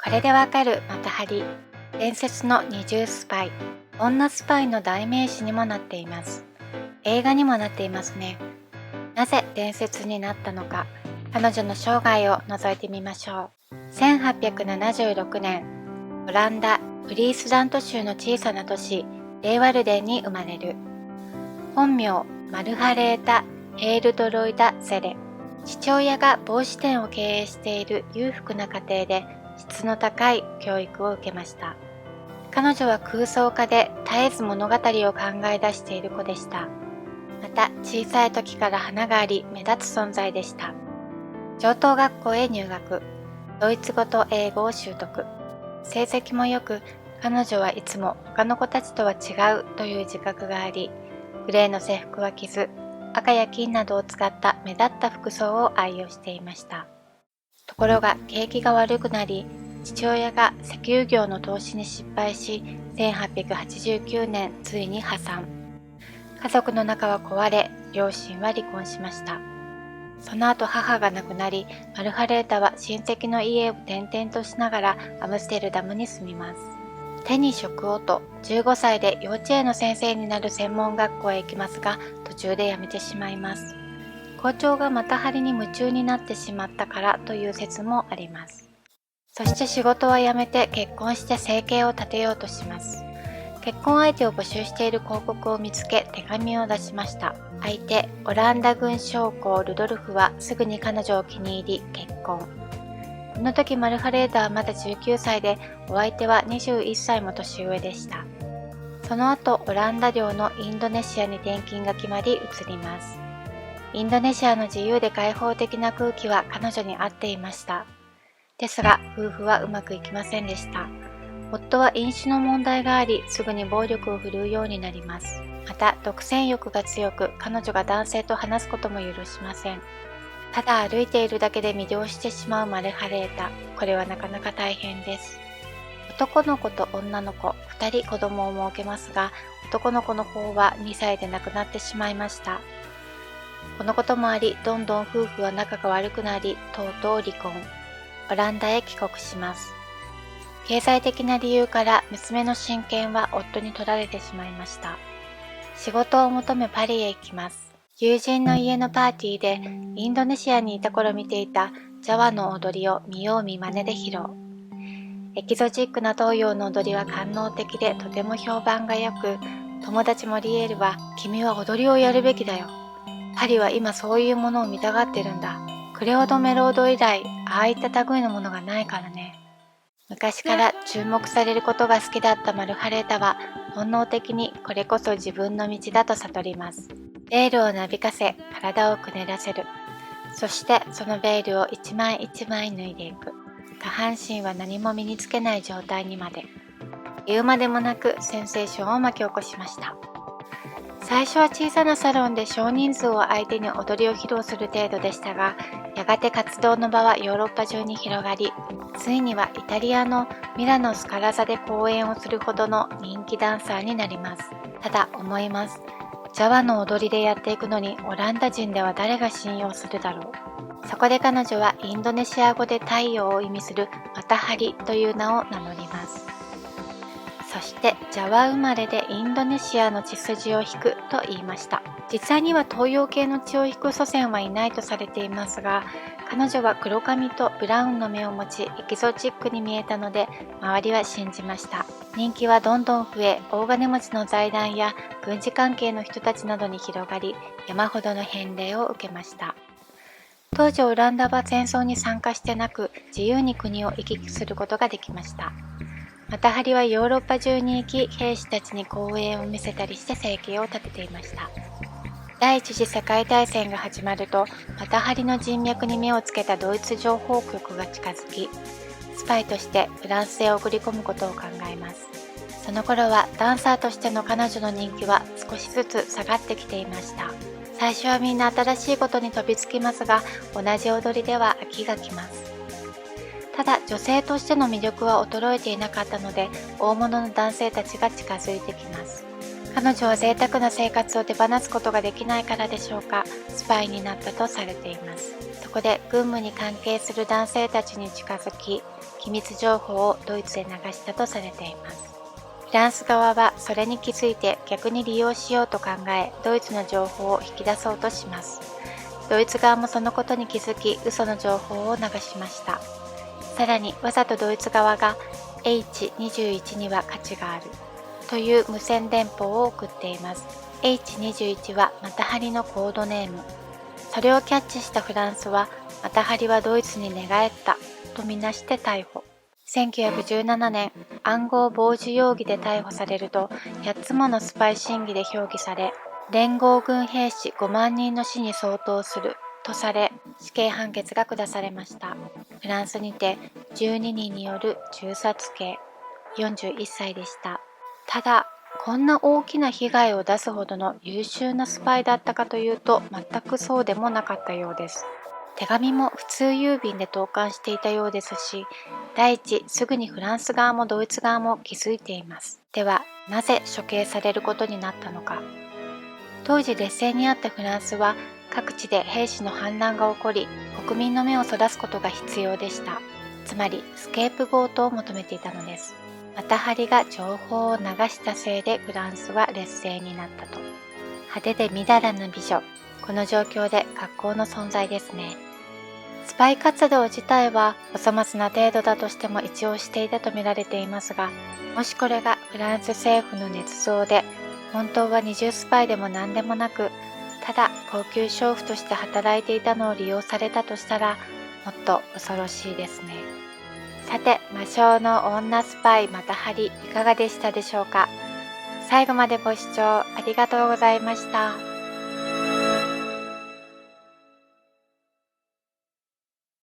これでわかるマタハリ、伝説の二重スパイ、女スパイの代名詞にもなっています。映画にもなっていますね。なぜ伝説になったのか、彼女の生涯を覗いてみましょう。1876年、オランダ・フリースラント州の小さな都市、レーワルデンに生まれる。本名、マルハレータ・ヘールドロイダ・ゼレ。父親が帽子店を経営している裕福な家庭で質の高い教育を受けました。彼女は空想家で絶えず物語を考え出している子でした。また小さい時から花があり目立つ存在でした。上等学校へ入学、ドイツ語と英語を習得。成績も良く、彼女はいつも他の子たちとは違うという自覚があり、グレーの制服は着ず、赤や金などを使った目立った服装を愛用していました。ところが景気が悪くなり、父親が石油業の投資に失敗し、1889年ついに破産。家族の仲は壊れ、両親は離婚しました。その後母が亡くなり、マルハレータは親戚の家を転々としながらアムステルダムに住みます。手に職をと15歳で幼稚園の先生になる専門学校へ行きますが、途中で辞めてしまいます。校長がマタハリに夢中になってしまったからという説もあります。そして仕事は辞めて結婚して生計を立てようとします。結婚相手を募集している広告を見つけ手紙を出しました。相手、オランダ軍将校ルドルフはすぐに彼女を気に入り結婚。この時マルハレータはまだ19歳で、お相手は21歳も年上でした。その後、オランダ領のインドネシアに転勤が決まり移ります。インドネシアの自由で開放的な空気は彼女に合っていました。ですが、夫婦はうまくいきませんでした。夫は飲酒の問題があり、すぐに暴力を振るうようになります。また、独占欲が強く、彼女が男性と話すことも許しません。ただ歩いているだけで魅了してしまうマルハレータ。これはなかなか大変です。男の子と女の子、2人子供を設けますが、男の子の方は2歳で亡くなってしまいました。このこともあり、どんどん夫婦は仲が悪くなり、とうとう離婚。オランダへ帰国します。経済的な理由から娘の親権は夫に取られてしまいました。仕事を求めパリへ行きます。友人の家のパーティーでインドネシアにいた頃見ていたジャワの踊りを見よう見まねで披露。エキゾチックな東洋の踊りは官能的でとても評判が良く、友達モリエールは君は踊りをやるべきだよ。パリは今そういうものを見たがってるんだ。クレオドメロード以来、ああいった類のものがないからね。昔から注目されることが好きだったマルハレータは本能的にこれこそ自分の道だと悟ります。ベールをなびかせ、体をくねらせる。そしてそのベールを一枚一枚脱いでいく。下半身は何も身につけない状態にまで。言うまでもなくセンセーションを巻き起こしました。最初は小さなサロンで少人数を相手に踊りを披露する程度でしたが、やがて活動の場はヨーロッパ中に広がり、ついにはイタリアのミラノ・スカラ座で公演をするほどの人気ダンサーになります。ただ思います。ジャワの踊りでやっていくのにオランダ人では誰が信用するだろう。そこで彼女はインドネシア語で太陽を意味するマタハリという名を名乗ります。そしてジャワ生まれでインドネシアの血筋を引くと言いました。実際には東洋系の血を引く祖先はいないとされていますが、彼女は黒髪とブラウンの目を持ちエキゾチックに見えたので周りは信じました。人気はどんどん増え、大金持ちの財団や軍事関係の人たちなどに広がり、山ほどの返礼を受けました。当時オランダは戦争に参加してなく、自由に国を行き来することができました。マタハリはヨーロッパ中に行き、兵士たちに光栄を見せたりして生計を立てていました。第一次世界大戦が始まると、マタハリの人脈に目をつけたドイツ情報局が近づき、スパイとしてフランスへ送り込むことを考えます。その頃はダンサーとしての彼女の人気は少しずつ下がってきていました。最初はみんな新しいことに飛びつきますが、同じ踊りでは飽きがきます。ただ女性としての魅力は衰えていなかったので、大物の男性たちが近づいてきます。彼女は贅沢な生活を手放すことができないからでしょうか、スパイになったとされています。そこで軍務に関係する男性たちに近づき、機密情報をドイツへ流したとされています。フランス側はそれに気づいて逆に利用しようと考え、ドイツの情報を引き出そうとします。ドイツ側もそのことに気づき、嘘の情報を流しました。さらにわざとドイツ側が H21 には価値があるという無線電報を送っています。H21 はマタハリのコードネーム。それをキャッチしたフランスは、マタハリはドイツに寝返ったとみなして逮捕。1917年、暗号傍受容疑で逮捕されると、8つものスパイ審議で評議され、連合軍兵士5万人の死に相当するとされ、死刑判決が下されました。フランスにて12人による銃殺刑、41歳でした。ただ、こんな大きな被害を出すほどの優秀なスパイだったかというと、全くそうでもなかったようです。手紙も普通郵便で投函していたようですし、第一、すぐにフランス側もドイツ側も気づいています。では、なぜ処刑されることになったのか。当時劣勢にあったフランスは、各地で兵士の反乱が起こり、国民の目をそらすことが必要でした。つまり、スケープゴートを求めていたのです。マタハリが情報を流したせいでフランスは劣勢になったと。派手でみだらな美女。この状況で格好の存在ですね。スパイ活動自体はお粗末な程度だとしても一応していたと見られていますが、もしこれがフランス政府の捏造で、本当は二重スパイでも何でもなく、ただ高級娼婦として働いていたのを利用されたとしたら、もっと恐ろしいですね。さて、魔性の女スパイマタハリいかがでしたでしょうか。最後までご視聴ありがとうございました。